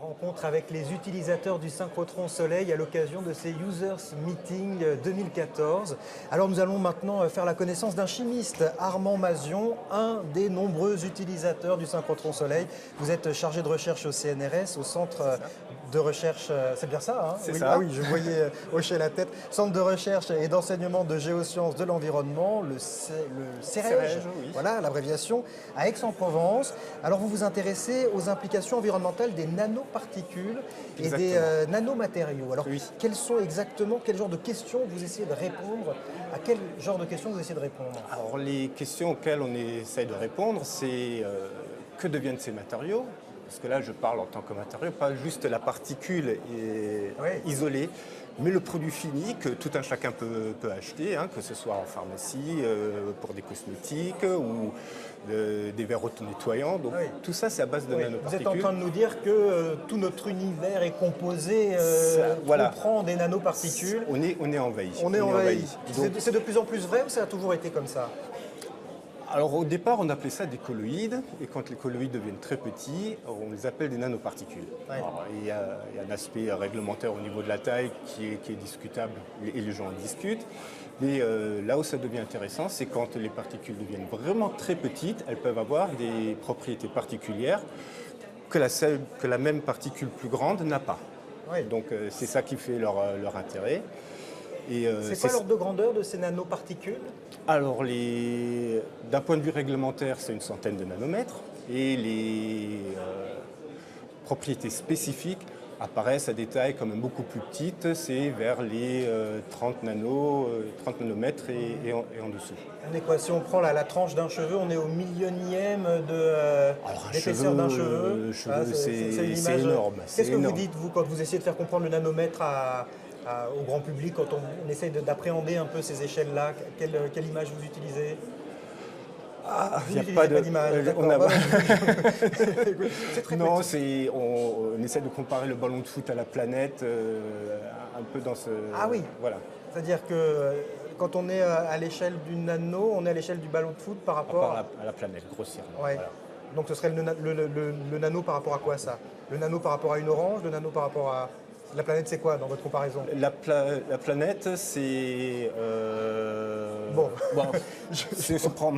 Rencontre avec les utilisateurs du synchrotron Soleil à l'occasion de ces Users Meeting 2014. Alors nous allons maintenant faire la connaissance d'un chimiste, Armand Mazion, un des nombreux utilisateurs du synchrotron Soleil. Vous êtes chargé de recherche au CNRS, au centre de recherche, c'est bien ça, hein? C'est Oui, ça. ah oui, je voyais hocher la tête. Centre de recherche et d'enseignement de géosciences de l'environnement, le CEREG, oui. voilà l'abréviation, à Aix-en-Provence. Alors vous vous intéressez aux implications environnementales des nanoparticules et Exactement. des nanomatériaux. Alors Oui. quelles sont exactement, quel genre de questions vous essayez de répondre? À quel genre de questions vous essayez de répondre? Alors les questions auxquelles on essaie de répondre, c'est que deviennent ces matériaux? Parce que là, je parle en tant que matériau, pas juste la particule Oui. isolée, mais le produit fini que tout un chacun peut acheter, hein, que ce soit en pharmacie, pour des cosmétiques ou des verres auto-nettoyants. Donc Oui. tout ça, c'est à base de Oui, vous nanoparticules. êtes en train de nous dire que tout notre univers est composé, voilà. comprend des nanoparticules. On est envahi. On est envahi. Donc, C'est de plus en plus vrai ou ça a toujours été comme ça? alors au départ, on appelait ça des colloïdes, et quand les colloïdes deviennent très petits, on les appelle des nanoparticules. Ouais. Alors, il y a un aspect réglementaire au niveau de la taille qui est discutable, et les gens en discutent. Mais là où ça devient intéressant, c'est quand les particules deviennent vraiment très petites, elles peuvent avoir des propriétés particulières que la même particule plus grande n'a pas. Oui. Donc c'est ça qui fait leur intérêt. C'est quoi l'ordre de grandeur de ces nanoparticules? Alors, d'un point de vue réglementaire, c'est une centaine de nanomètres et les propriétés spécifiques apparaissent à des tailles quand même beaucoup plus petites, c'est vers les 30 nanomètres et en dessous. On est quoi? Si on prend la tranche d'un cheveu, on est au millionième d'épaisseur d'un cheveu. Ah, c'est une image. Énorme. Qu'est-ce que vous dites, vous, quand vous essayez de faire comprendre le nanomètre au grand public, quand on essaye d'appréhender un peu ces échelles-là? Quelle image vous utilisez? Il n'y a pas d'image. C'est très Non, petit. on essaie de comparer le ballon de foot à la planète, un peu dans ce... Ah oui. Voilà. C'est-à-dire que quand on est à l'échelle du nano, on est à l'échelle du ballon de foot par rapport À la planète, grossièrement. Ouais. Voilà. Donc ce serait le nano par rapport à quoi, ça? Le nano par rapport à une orange, le nano par rapport à... La planète, c'est quoi dans votre comparaison? La planète, c'est... Bon. je prends...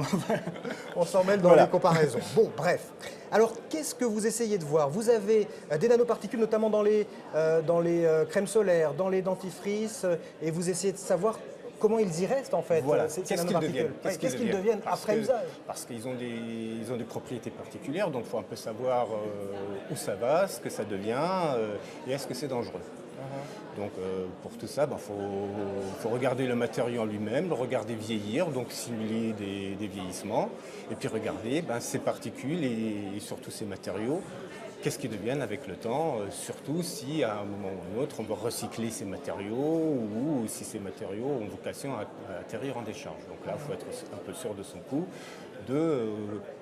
On s'en mêle dans Voilà. les comparaisons. Bon, bref. Alors, qu'est-ce que vous essayez de voir? Vous avez des nanoparticules, notamment dans les crèmes solaires, dans les dentifrices, et vous essayez de savoir comment ils y restent, en fait, Voilà. ces Qu'est-ce qu'ils nanoparticules. deviennent? Ouais, qu'est-ce qu'ils deviennent après usage? Parce qu'ils ont des propriétés particulières, donc il faut un peu savoir où ça va, ce que ça devient, et est-ce que c'est dangereux. Donc pour tout ça, faut regarder le matériau en lui-même, le regarder vieillir, donc simuler des vieillissements, et puis regarder ces particules et surtout ces matériaux, qu'est-ce qu'ils deviennent avec le temps, surtout si à un moment ou un autre on veut recycler ces matériaux ou si ces matériaux ont vocation à atterrir en décharge. Donc là, il faut être un peu sûr de son coup, de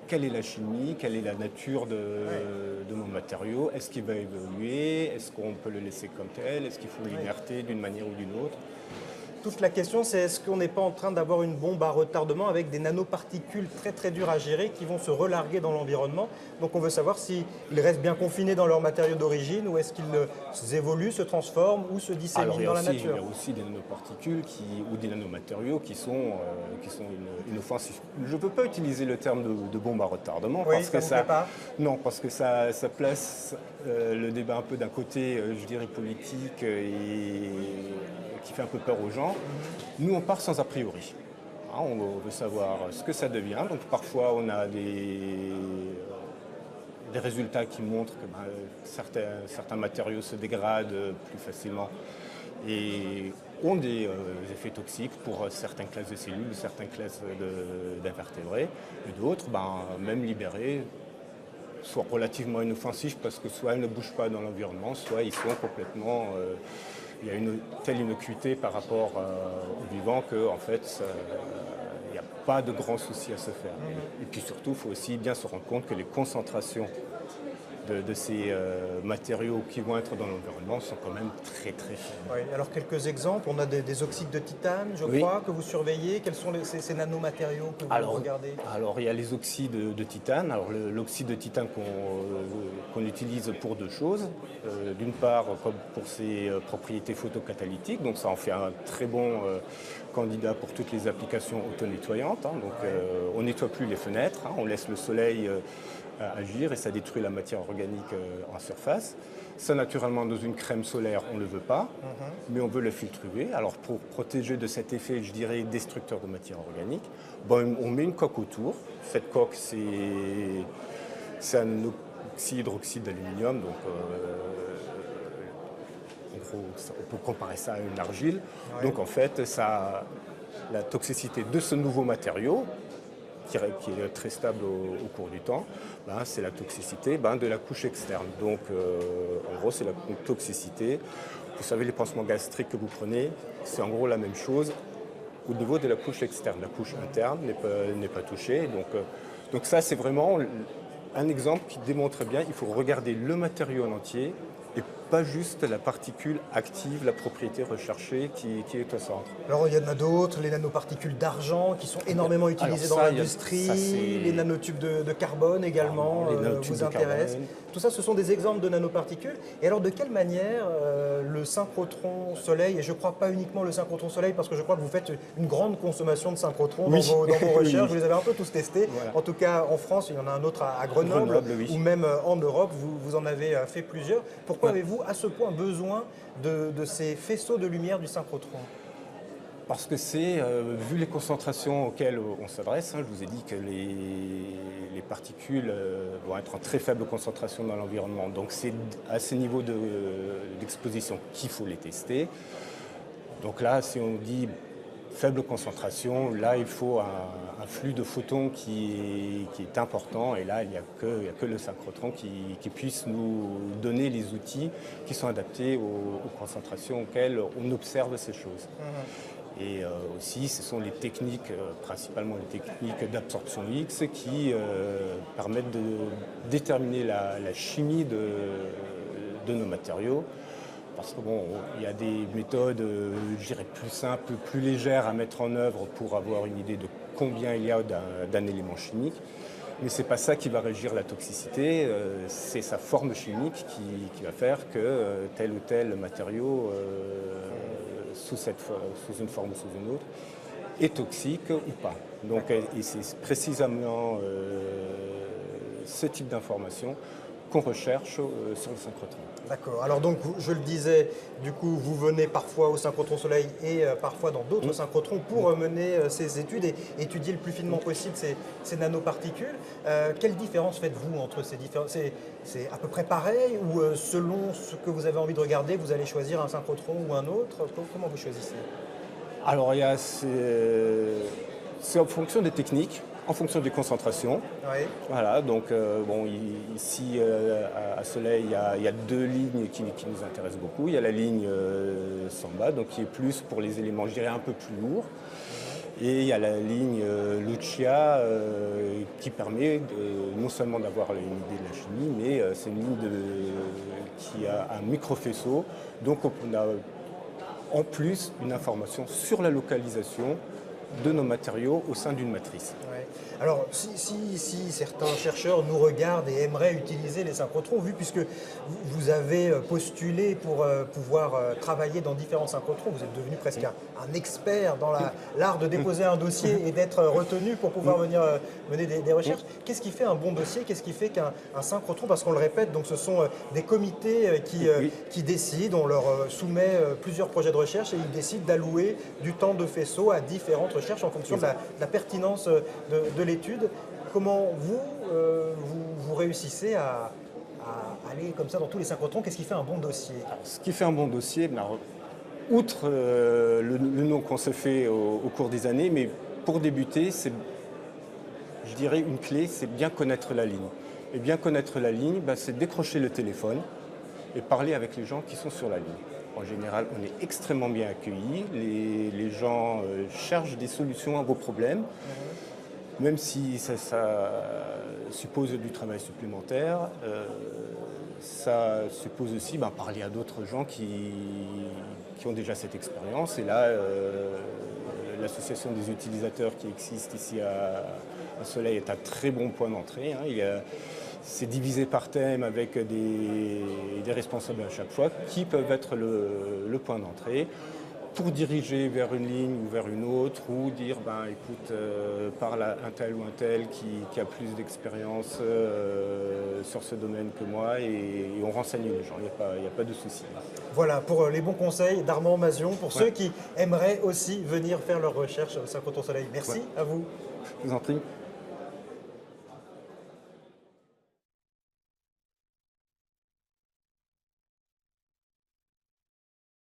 quelle est la chimie, quelle est la nature de mon matériau, est-ce qu'il va évoluer, est-ce qu'on peut le laisser comme tel, est-ce qu'il faut l'inerter d'une manière ou d'une autre. Toute la question, c'est est-ce qu'on n'est pas en train d'avoir une bombe à retardement avec des nanoparticules très très dures à gérer qui vont se relarguer dans l'environnement. Donc on veut savoir s'ils restent bien confinés dans leur matériau d'origine ou est-ce qu'ils évoluent, se transforment ou se disséminent dans la nature. Il y a aussi des nanoparticules ou des nanomatériaux qui sont inoffensifs. Je ne peux pas utiliser le terme de bombe à retardement parce que parce que ça place le débat un peu d'un côté, je dirais, politique et qui fait un peu peur aux gens. Nous, on part sans a priori. On veut savoir ce que ça devient. Donc parfois, on a des résultats qui montrent que certains matériaux se dégradent plus facilement et ont des effets toxiques pour certaines classes de cellules, certaines classes d'invertébrés, et d'autres, même libérés, soit relativement inoffensifs parce que soit ils ne bougent pas dans l'environnement, soit ils sont complètement... il y a une telle innocuité par rapport aux vivants qu'en fait, il n'y a pas de grands soucis à se faire. Et puis surtout, il faut aussi bien se rendre compte que les concentrations de ces matériaux qui vont être dans l'environnement sont quand même très très faibles. Oui, alors quelques exemples, on a des oxydes de titane, je crois, que vous surveillez. Quels sont ces nanomatériaux que vous regardez? Alors il y a les oxydes de titane. Alors l'oxyde de titane qu'on utilise pour deux choses. D'une part pour ses propriétés photocatalytiques, donc ça en fait un très bon candidat pour toutes les applications auto-nettoyantes. Donc on ne nettoie plus les fenêtres, on laisse le soleil agir et ça détruit la matière organique en surface. Ça, naturellement, dans une crème solaire, on ne le veut pas, mais on veut le filtrer. Alors, pour protéger de cet effet, je dirais, destructeur de matière organique, on met une coque autour. Cette coque, c'est un hydroxyde d'aluminium, donc en gros, on peut comparer ça à une argile. Ouais. Donc, en fait, la toxicité de ce nouveau matériau, qui est très stable au cours du temps, c'est la toxicité de la couche externe. Donc, en gros, c'est la toxicité. Vous savez, les pansements gastriques que vous prenez, c'est en gros la même chose au niveau de la couche externe. La couche interne n'est pas touchée. Donc ça, c'est vraiment un exemple qui démontre bien qu'il faut regarder le matériau en entier et pas juste la particule active, la propriété recherchée qui est au centre. Alors il y en a d'autres, les nanoparticules d'argent qui sont énormément utilisées dans l'industrie, les nanotubes de carbone également vous intéressent. Tout ça, ce sont des exemples de nanoparticules. Et alors de quelle manière le synchrotron soleil, et je ne crois pas uniquement le synchrotron soleil, parce que je crois que vous faites une grande consommation de synchrotron dans vos recherches, vous les avez un peu tous testés. Voilà. En tout cas en France, il y en a un autre à Grenoble ou même en Europe, vous en avez fait plusieurs. Pourquoi avez-vous à ce point besoin de ces faisceaux de lumière du synchrotron? Parce que c'est, vu les concentrations auxquelles on s'adresse, je vous ai dit que les particules vont être en très faible concentration dans l'environnement. Donc c'est à ces niveaux d'exposition qu'il faut les tester. Donc là, si on dit faible concentration, là il faut un flux de photons qui est important, et là il n'y a que le synchrotron qui puisse nous donner les outils qui sont adaptés aux concentrations auxquelles on observe ces choses. Et aussi, ce sont les techniques, principalement les techniques d'absorption X, qui permettent de déterminer la chimie de nos matériaux. Parce que il y a des méthodes, je dirais, plus simples, plus légères à mettre en œuvre pour avoir une idée de combien il y a d'un élément chimique. Mais ce n'est pas ça qui va régir la toxicité, c'est sa forme chimique qui va faire que tel ou tel matériau, sous une forme ou sous une autre, est toxique ou pas. Donc, et c'est précisément ce type d'information qu'on recherche sur le synchrotron. D'accord. Alors donc, je le disais, du coup, vous venez parfois au synchrotron soleil et parfois dans d'autres synchrotrons pour mener ces études et étudier le plus finement possible ces nanoparticules. Quelle différence faites-vous entre ces différents? C'est à peu près pareil ou selon ce que vous avez envie de regarder, vous allez choisir un synchrotron ou un autre? Comment vous choisissez? Alors, c'est en fonction des techniques, en fonction des concentrations. Oui. Voilà, donc ici à Soleil, il y a deux lignes qui nous intéressent beaucoup. Il y a la ligne Samba, donc qui est plus pour les éléments, je dirais, un peu plus lourds. Et il y a la ligne Lucia qui permet non seulement d'avoir une idée de la chimie, mais c'est une ligne qui a un microfaisceau. Donc on a en plus une information sur la localisation de nos matériaux au sein d'une matrice. Ouais. Alors, si certains chercheurs nous regardent et aimeraient utiliser les synchrotrons, puisque vous avez postulé pour pouvoir travailler dans différents synchrotrons, vous êtes devenu presque un expert dans l'art de déposer un dossier et d'être retenu pour pouvoir venir mener des recherches. Qu'est-ce qui fait un bon dossier? Qu'est-ce qui fait qu'un synchrotron, parce qu'on le répète, donc ce sont des comités qui décident, on leur soumet plusieurs projets de recherche et ils décident d'allouer du temps de faisceau à différentes recherches en fonction de la pertinence de l'étude. Comment vous réussissez à aller comme ça dans tous les synchrotrons? Qu'est-ce qui fait un bon dossier? Alors, ce qui fait un bon dossier, outre le nom qu'on se fait au cours des années, mais pour débuter, c'est, je dirais, une clé, c'est bien connaître la ligne. Et bien connaître la ligne, c'est décrocher le téléphone et parler avec les gens qui sont sur la ligne. En général, on est extrêmement bien accueillis. Les gens cherchent des solutions à vos problèmes. même si ça suppose du travail supplémentaire, ça suppose aussi parler à d'autres gens qui ont déjà cette expérience. Et là, l'association des utilisateurs qui existe ici à Soleil est un très bon point d'entrée. C'est divisé par thème avec des responsables à chaque fois qui peuvent être le point d'entrée pour diriger vers une ligne ou vers une autre, ou dire écoute, parle à un tel ou un tel qui a plus d'expérience sur ce domaine que moi, et on renseigne les gens, il n'y a pas de souci. Voilà, pour les bons conseils d'Armand Mazion, pour ceux qui aimeraient aussi venir faire leurs recherches au Synchrotron Soleil. Merci à vous. Je vous en prie.